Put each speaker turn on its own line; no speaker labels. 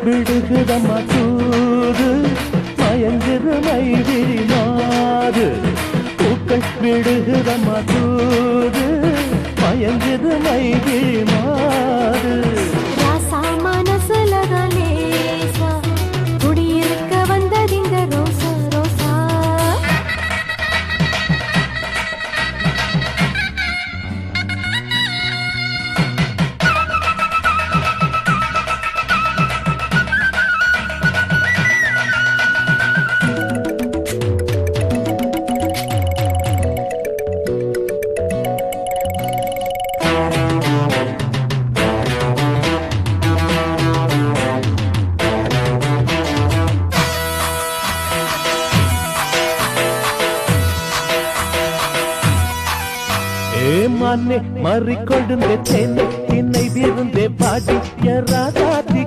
விடுகுதம்மா தூது மயங்குது மைவிழி மாது பூக்கள் விடுகுதம்மா தூது மயங்குது மைவிழி மாது
ராசா மனசுலதான் லேசா குடியிருக்க வந்ததிங்க ரோசா ரோசா
ஏமானே மறிக்கொழுந்தே தேனே திண்ணை விருந்தே பாடி ராதாதி